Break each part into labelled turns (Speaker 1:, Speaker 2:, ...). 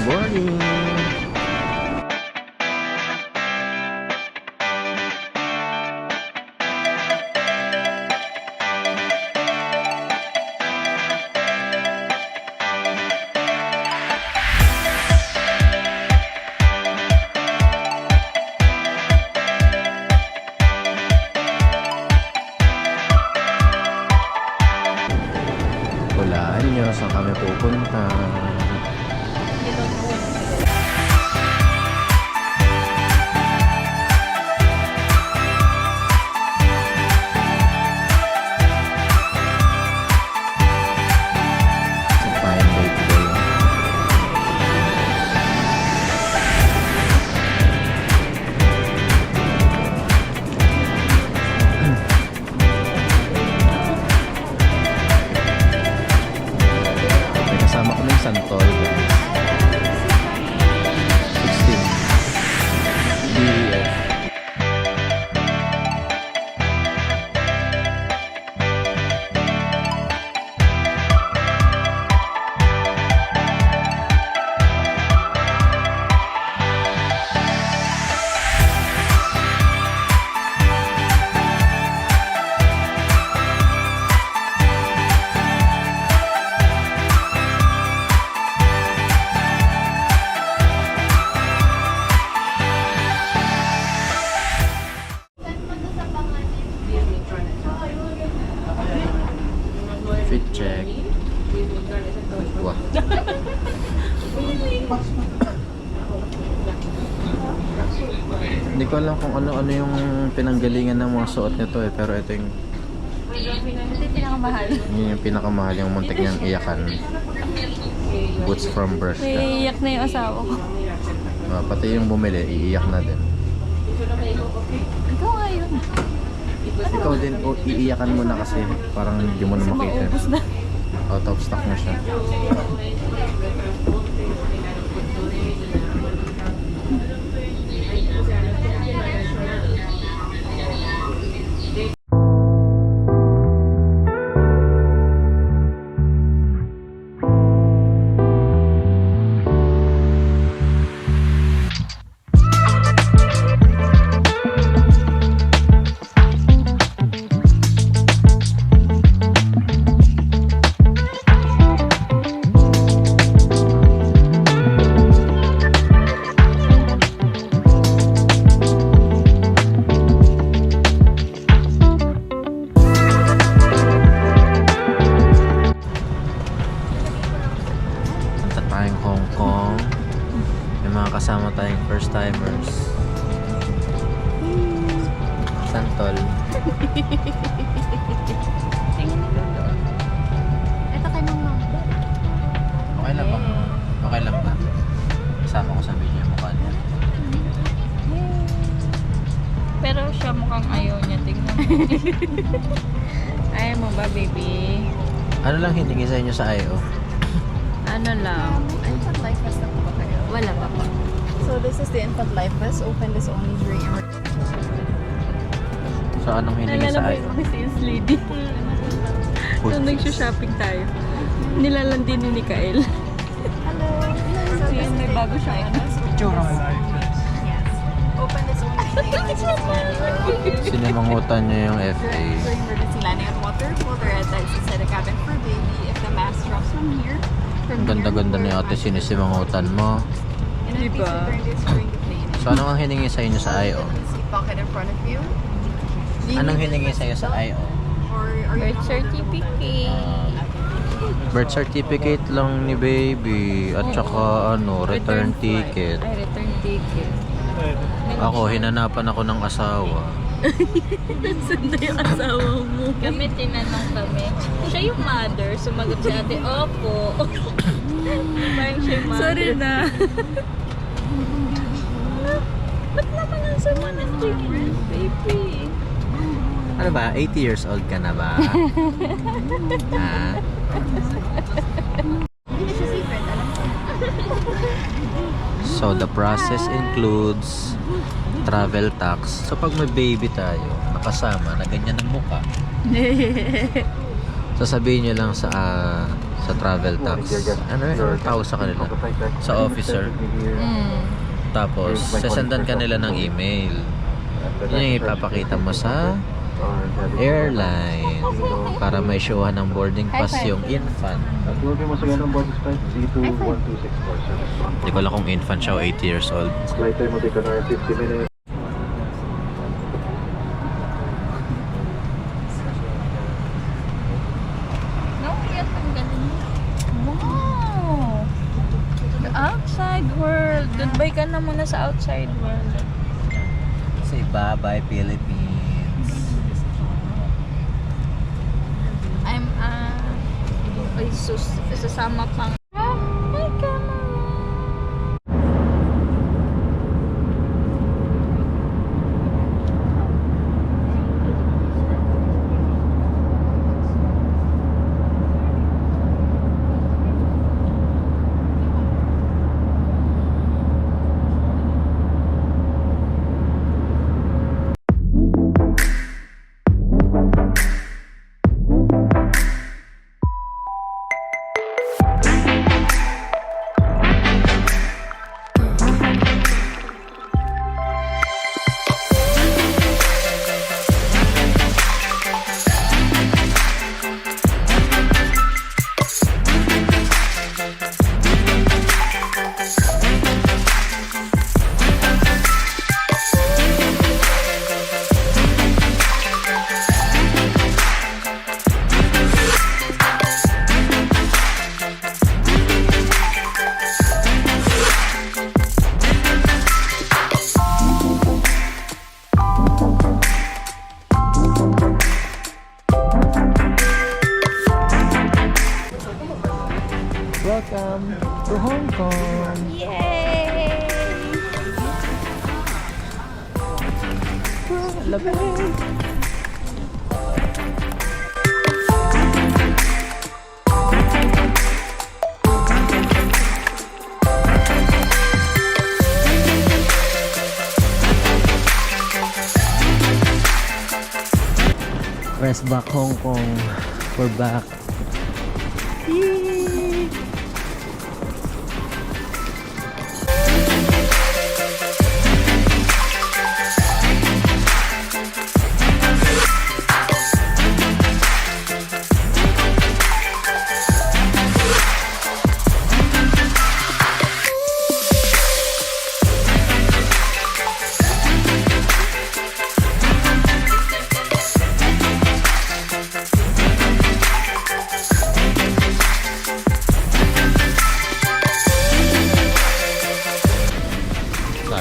Speaker 1: Morning! Hulaan nyo saan kami pupunta. Fine day today. May kasama ko ng Santol, guys. 16 DEF. Fit check. Wah. Hindi ko alam kung ano-ano yung pinanggalingan ng mga suot nito eh, pero ito yung
Speaker 2: Ito yung pinakamahal.
Speaker 1: yun yung pinakamahal, yung muntik niyang iyakan. Boots from Bershka.
Speaker 2: Naiiyak na yung asawa ko.
Speaker 1: Pati yung bumili, iiyak na din.
Speaker 2: Ikaw nga yun.
Speaker 1: Ikaw din, iiyakan mo na kasi parang hindi mo na
Speaker 2: Kasi
Speaker 1: makita.
Speaker 2: maubos na.
Speaker 1: Out of stock na siya. Punta tayong Hong Kong. May mga kasama tayong first timers. Santol.
Speaker 2: Tingin nito doon. Ito kay Mama.
Speaker 1: Okay lang ba? Okay lang ba? Kasama ko sa video mukha niya.
Speaker 2: Pero siya mukhang ayaw niya. Tingnan mo. Ayaw mo ba, baby?
Speaker 1: Ano lang hiningi sa inyo sa IO?
Speaker 2: Ano lang?
Speaker 3: Infant Life Vest na po ba kayo?
Speaker 2: Wala pa pa.
Speaker 3: So this is the Infant Life Vest. Open this only during emergency.
Speaker 1: So anong hiningi
Speaker 2: Nalala
Speaker 1: sa
Speaker 2: mo
Speaker 1: IO?
Speaker 2: yung sales lady? So nagsha-shopping tayo. Nilalandi ni Mikael.
Speaker 3: Hello. So
Speaker 2: Kasi may bago siya.
Speaker 1: Tsura mo.
Speaker 3: Yes. Open this only during emergency landing.
Speaker 1: Sinimangutan niya yung FA.
Speaker 3: During emergency landing on water, pull the red lights inside the cabin for baby. If the mask drops from here,
Speaker 1: Ang ganda-ganda ni ate, sinisimangutan mo.
Speaker 3: And then
Speaker 2: Diba?
Speaker 3: please return this during the plane.
Speaker 1: So anong ang hiningi sa inyo sa IO?
Speaker 3: Seat pocket in front of you. Do you
Speaker 1: Anong
Speaker 3: need
Speaker 1: hiningi
Speaker 3: this
Speaker 1: sa iyo sa
Speaker 3: belt?
Speaker 1: IO?
Speaker 3: Or are you
Speaker 2: Birth certificate.
Speaker 1: Birth certificate lang ni baby at saka ano, return ticket.
Speaker 2: Ay, return ticket.
Speaker 1: Ako, hinanapan ako ng asawa.
Speaker 2: Saan na yung asawa mo? Kami tinanong kami. Siya yung mother. Sumagot si ate, opo. Parang siya yung mother. Sorry na. Ba't naman ang sama ng chicken, baby?
Speaker 1: Ano ba? 80 years old ka na ba? Ha?
Speaker 3: Hindi na siya secret, alam ko.
Speaker 1: So the process includes travel tax. So pag may baby tayo, nakasama na ganyan ang mukha, sasabihin nyo lang sa sa travel tax. Ano yung tawag sa kanila? Sa officer. Tapos, sasendan ka nila ng email. Yun yung ipapakita mo sa airline para may showhan ng boarding pass yung infant. Hindi ko alam kung infant siya o 80 years old.
Speaker 4: Flight time will take another 50 minutes.
Speaker 2: No, yes, ang galing. Wow! The outside world. Goodbye ka na muna sa outside world.
Speaker 1: Say bye-bye Philippines.
Speaker 2: I'm, ay, sasama pang... Ah, my camera!
Speaker 1: Welcome to Hong Kong.
Speaker 2: Yay!
Speaker 1: Rest back Hong Kong. We're back.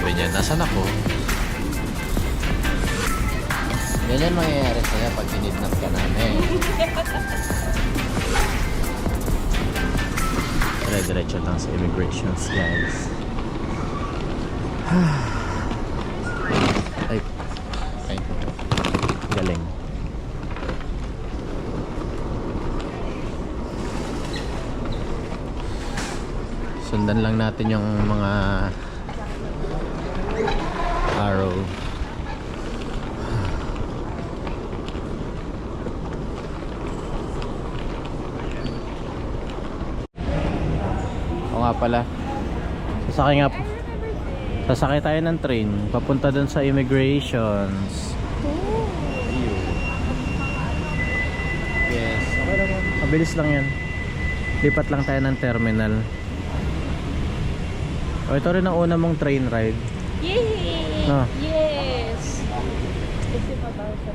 Speaker 1: Sabi niya, nasan ako? Ganyan mangyayari sa'yo pag kinidnap ka namin. Dire-diretso lang sa immigrations, guys. Ay. Ay. Galing. Sundan lang natin yung mga arrow. O nga pala, sasakay tayo ng train papunta dun sa immigrations. Yes, okay lang yan. Mabilis lang yan. Lipat lang tayo ng terminal. O, ito rin ang una mong train ride.
Speaker 2: Yay!
Speaker 1: No.
Speaker 2: Yes! Kasi mabaw sa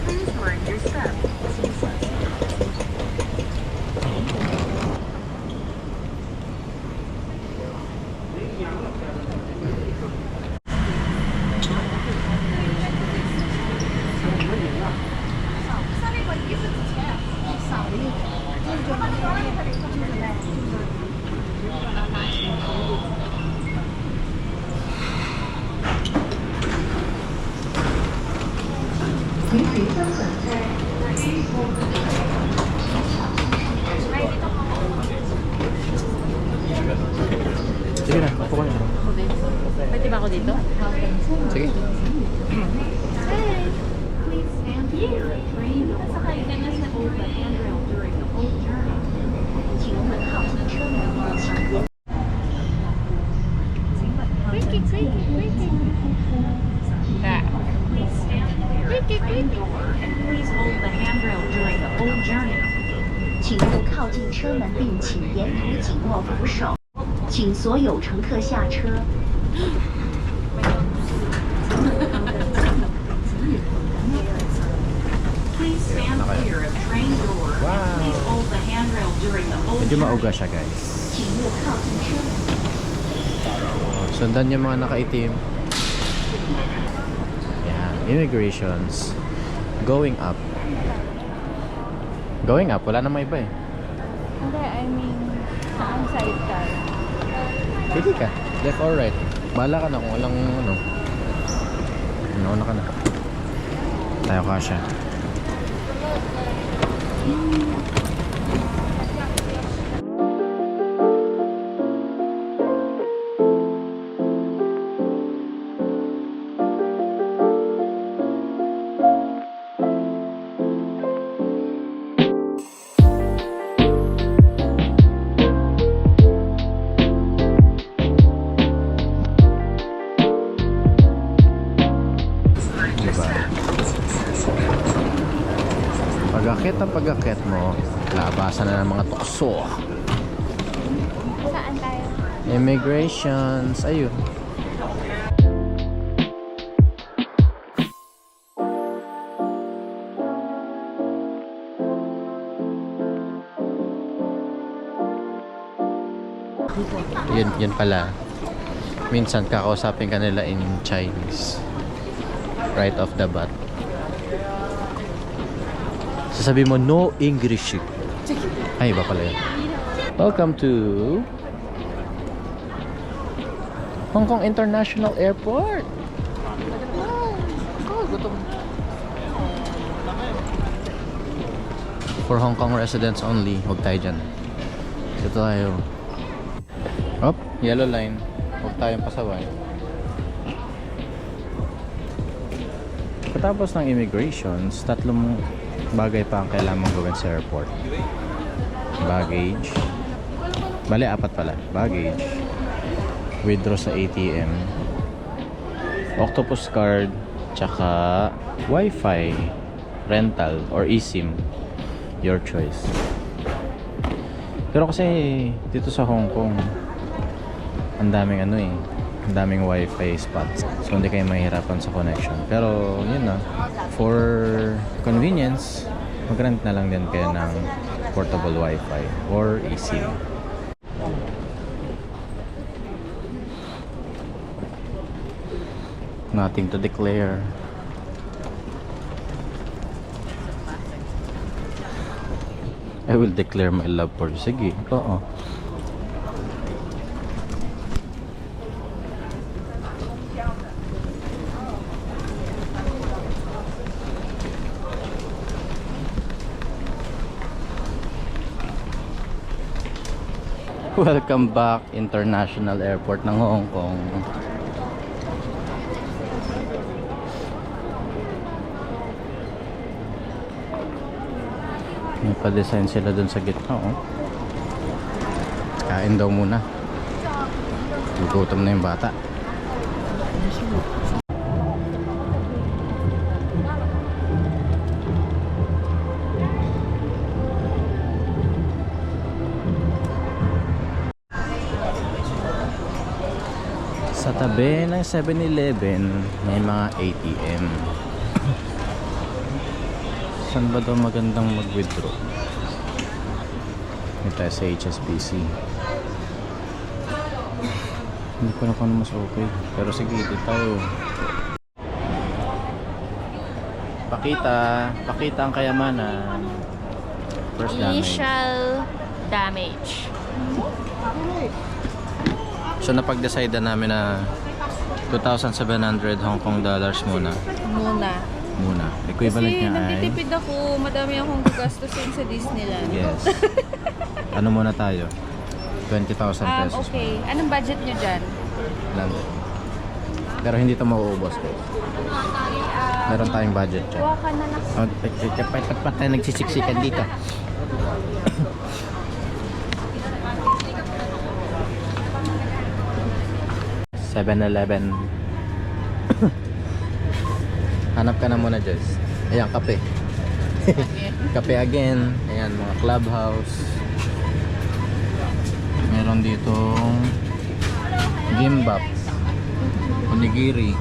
Speaker 3: Please mind your step.
Speaker 1: Sige na, upo ka na.
Speaker 2: Pwede ba ako dito?
Speaker 1: Sige.
Speaker 2: Sakay ka na sa
Speaker 5: Please hold the handrail during the whole journey. 请勿靠近车门，并请沿途紧握扶手。请所有乘客下车。 Please stand clear of train door. Please hold the handrail during the whole
Speaker 1: Medyo
Speaker 5: journey.
Speaker 1: mauga siya, guys.
Speaker 5: 请勿靠近车门。
Speaker 1: Sundan yung mga nakaitim. Yeah, immigrations. Going up. Going up, wala namang iba eh.
Speaker 2: Hindi, I mean, saan side ka?
Speaker 1: Pili ka. Left or right. Bahala ka na kung walang ano. Nauna ka na. Tayo ka siya. Diba? Pag-akit mo, labasan na ng mga tukso.
Speaker 2: Saan tayo?
Speaker 1: Immigrations. Ayun. Yun pala. Minsan kakausapin ka nila in Chinese. Right off the bat. Sasabi mo, no English. Ay, iba pala yun. Welcome to Hong Kong International Airport. For Hong Kong residents only. Huwag tayo dyan. Dito tayo. Up, yellow line. Huwag tayong pasaway. Pagkatapos ng immigrations, tatlong bagay pa ang kailangan mong gawin sa airport. Baggage. Bale, apat pala. Baggage. Withdraw sa ATM. Octopus card. Tsaka Wi-Fi. Rental or eSIM. Your choice. Pero kasi dito sa Hong Kong, ang daming ano eh. Ang daming Wi-Fi spots. So hindi kayo mahihirapan sa connection. Pero yun na. For convenience, mag-rent na lang din kayo ng portable Wi-Fi or eSIM. Nothing to declare. I will declare my love for you. Sige, oo. Welcome back, International Airport ng Hong Kong. May pa-design sila dun sa gitna, oh. Kain daw muna. Gugutom na yung bata. Sa tabi ng 7-Eleven, may mga ATM. Saan ba daw magandang mag-withdraw? Ito sa HSBC. Hindi ko na kung ano mas okay. Pero sige, dito tayo. Pakita ang kayamanan. First damage.
Speaker 2: Initial damage.
Speaker 1: So napag-decide na namin na 2,700 Hong Kong dollars muna. Muna. Equivalent
Speaker 2: Kasi
Speaker 1: niya ay...
Speaker 2: nagtitipid ako, madami akong gagastusin sa Disneyland.
Speaker 1: Yes. Ano muna tayo? 20,000 pesos.
Speaker 2: Okay. Anong budget nyo dyan?
Speaker 1: Lang. Pero hindi ito mauubos guys. Meron tayong budget dyan.
Speaker 3: Kuha ka na lang.
Speaker 1: Pat tayo nagsisiksikan dito. (7-Eleven) Hanap ka na muna, Jess. Ayan, kape. Kape again. Ayan, mga clubhouse. Meron ditong gimbap, onigiri.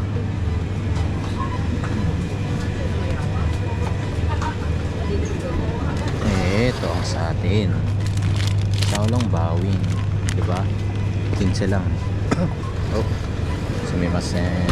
Speaker 1: Ito ang sa atin. Saulong bawing, di ba? 15 lang. Oh, sumimasen.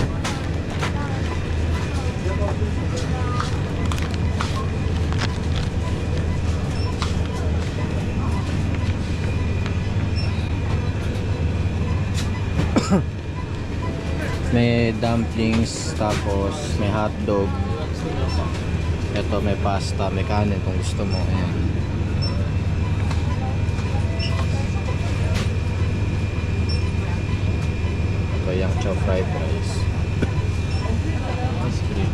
Speaker 1: May dumplings, tapos may hotdog. Ito may pasta, may kanin kung gusto mo. Ayan. Ito yung chow fried rice. Ice cream.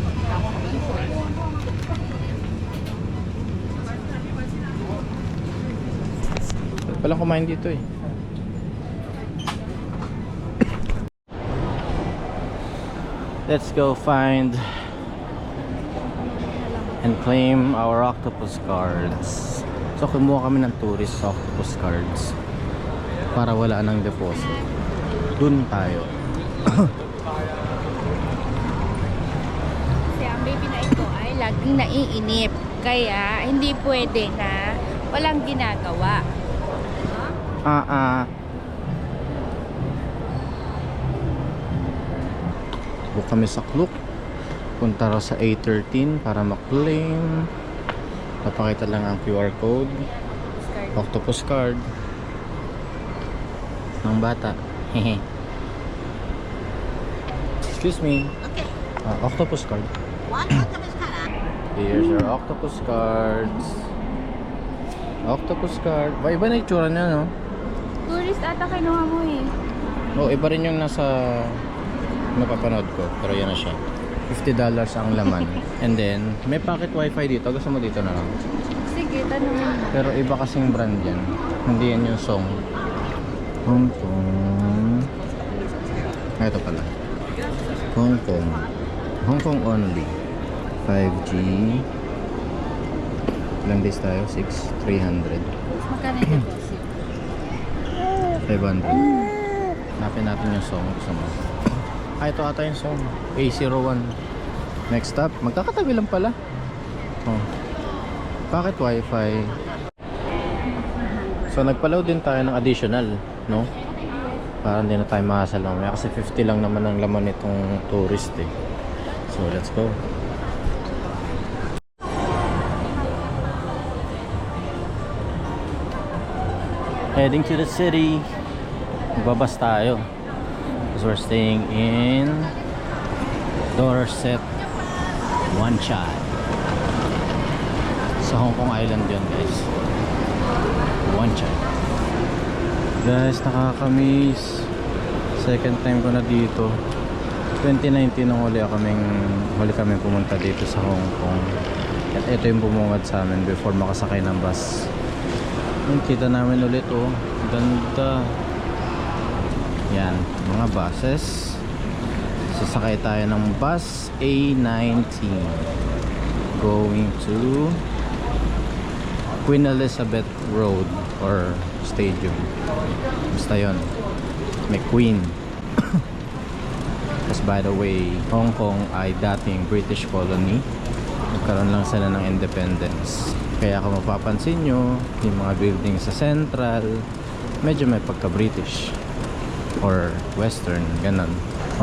Speaker 1: Ba't palang kumain dito eh? Let's go find and claim our octopus cards. So kumuha kami ng tourist octopus cards para wala nang deposit. Dun tayo.
Speaker 3: Kasi ang baby na ito ay laging naiinip. Kaya hindi pwede na walang ginagawa.
Speaker 1: Book kami sa Klook. Punta raw sa A13 para ma-claim. Papakita lang ang QR code. Octopus card ng bata. Excuse me.
Speaker 6: Okay.
Speaker 1: Octopus card.
Speaker 6: One octopus card.
Speaker 1: Here's your octopus cards. Octopus card. Iba na itsura niya, no?
Speaker 3: Tourist ata kinuha mo eh.
Speaker 1: Oh, iba rin yung nasa napapanood ko. Pero yan na siya. $50 ang laman. And then, may pocket wifi dito. Gusto mo dito na lang.
Speaker 3: Sige, tanongin mo.
Speaker 1: Pero iba kasing brand yan. Hindi yan yung Song. Hong Kong. Ito pala. Hong Kong. Hong Kong only. 5G. Ilang days tayo? 6? 300.
Speaker 3: Magkano yung deposit?
Speaker 1: 500. Hanapin natin yung Song. Gusto mo? Ito ata yung Song. A01. Next stop. Magkakatabi lang pala. Oh. Bakit wifi? So nagpalaw din tayo ng additional, no? Para hindi na tayo mahasal mamaya. Kasi 50 lang naman ang laman nitong tourist eh. So let's go. Heading to the city. Magbabas tayo. We're staying in Dorset Wan Chai sa Hong Kong Island yun guys. Wan Chai guys, nakakamiss. Second time ko na dito. 2019 nung huli kami pumunta dito sa Hong Kong. At ito yung bumungad sa amin before makasakay ng bus. Kita namin ulit oh, ganda. Yan, mga buses. Sasakay tayo ng bus A19 going to Queen Elizabeth Road or Stadium. Basta yun, may Queen. Because by the way, Hong Kong ay dating British colony. Nagkaroon lang sila ng independence. Kaya kung mapapansin nyo, yung mga building sa Central medyo may pagka-British or Western, ganun.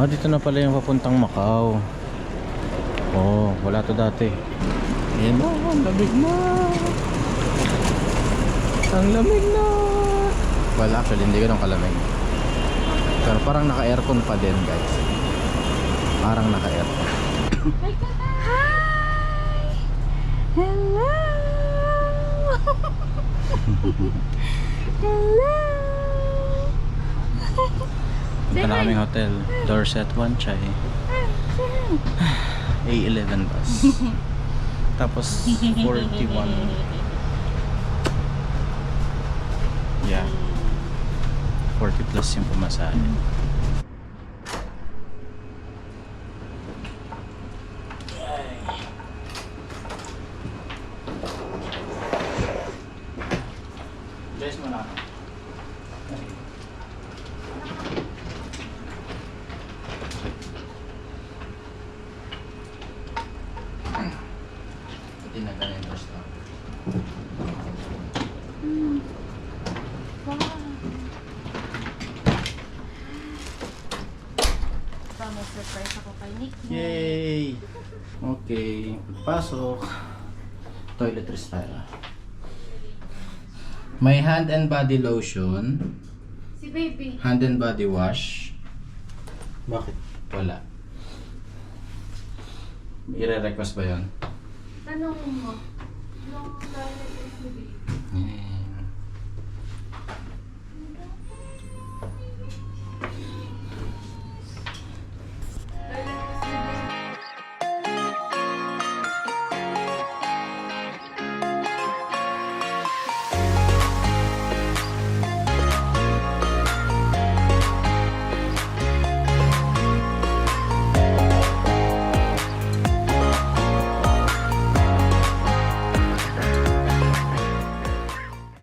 Speaker 1: Dito na pala yung papuntang Macau. Oh, wala to dati. Ayan na, ang lamig na. Ang lamig na. Well, actually, hindi ganun kalamig. Pero parang naka-aircon pa din, guys. Parang naka-aircon.
Speaker 3: Hi! Hello! Hello! Say
Speaker 1: Punta na
Speaker 3: hi.
Speaker 1: kaming hotel. Dorset One Chai. A11 bus. Tapos 41. Yeah. 40 plus yung pumasahe. Guys mo na. Pati na ganyan yung stop.
Speaker 3: May surprise ako kay Nick.
Speaker 1: Yay! Okay, pasok. Toiletries tayo. May hand and body lotion,
Speaker 3: Si baby.
Speaker 1: hand and body wash. Bakit? Wala. I-request ba yun?
Speaker 3: Tanong mo. Nung toilet is ni baby.